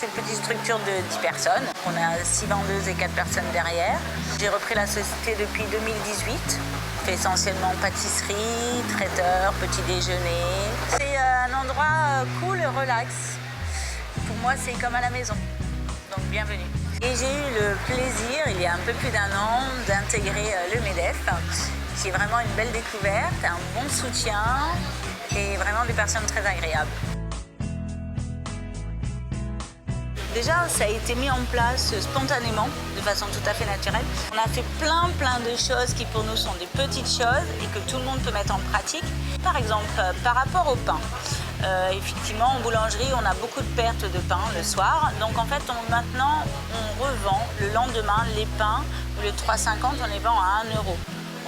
c'était une petite structure de 10 personnes. On a 6 vendeuses et 4 personnes derrière. J'ai repris la société depuis 2018. Je fais essentiellement pâtisserie, traiteur, petit déjeuner. C'est un endroit cool, relax. Pour moi, c'est comme à la maison. Donc, bienvenue. Et j'ai eu le plaisir, il y a un peu plus d'1 an, d'intégrer le MEDEF, qui est vraiment une belle découverte, un bon soutien et vraiment des personnes très agréables. Déjà, ça a été mis en place spontanément, de façon tout à fait naturelle. On a fait plein de choses qui pour nous sont des petites choses et que tout le monde peut mettre en pratique. Par exemple, par rapport au pain. Effectivement, en boulangerie, on a beaucoup de pertes de pain le soir. Donc en fait, maintenant, on revend le lendemain les pains où les 3,50, on les vend à 1 €.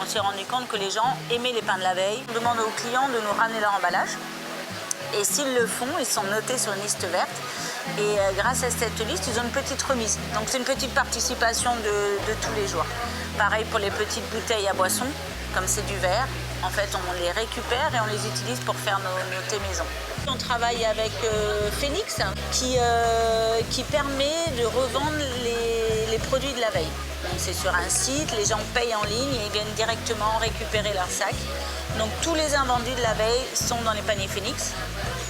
On s'est rendu compte que les gens aimaient les pains de la veille. On demande aux clients de nous ramener leur emballage. Et s'ils le font, ils sont notés sur une liste verte. Et grâce à cette liste, ils ont une petite remise. Donc c'est une petite participation de tous les jours. Pareil pour les petites bouteilles à boissons, comme c'est du verre. En fait, on les récupère et on les utilise pour faire nos thés maison. On travaille avec Phoenix qui permet de revendre les produits de la veille. C'est sur un site, les gens payent en ligne et ils viennent directement récupérer leur sac. Donc tous les invendus de la veille sont dans les paniers Phoenix.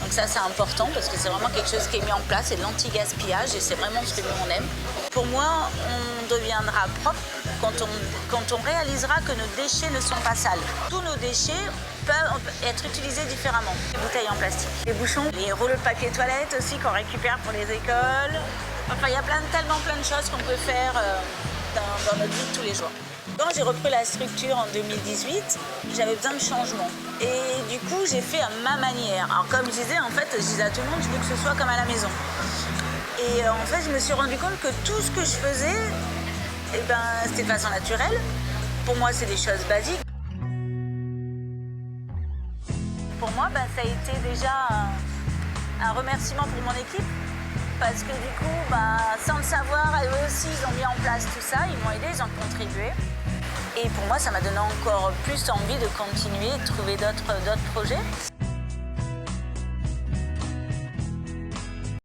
Donc ça c'est important parce que c'est vraiment quelque chose qui est mis en place, c'est de l'anti-gaspillage et c'est vraiment ce que nous on aime. Pour moi, on deviendra propre quand on réalisera que nos déchets ne sont pas sales. Tous nos déchets peuvent être utilisés différemment. Les bouteilles en plastique, les bouchons, les rouleaux de papier toilette aussi qu'on récupère pour les écoles. Enfin, il y a tellement plein de choses qu'on peut faire dans notre vie de tous les jours. Quand j'ai repris la structure en 2018, j'avais besoin de changement. Et du coup, j'ai fait à ma manière. Alors comme je disais, en fait, je disais à tout le monde, je veux que ce soit comme à la maison. Et en fait, je me suis rendu compte que tout ce que je faisais, c'était de façon naturelle. Pour moi, c'est des choses basiques. Pour moi, ça a été déjà un remerciement pour mon équipe. Parce que du coup, sans le savoir, eux aussi, ils ont mis en place tout ça, ils m'ont aidé, ils ont contribué. Et pour moi, ça m'a donné encore plus envie de continuer, de trouver d'autres projets.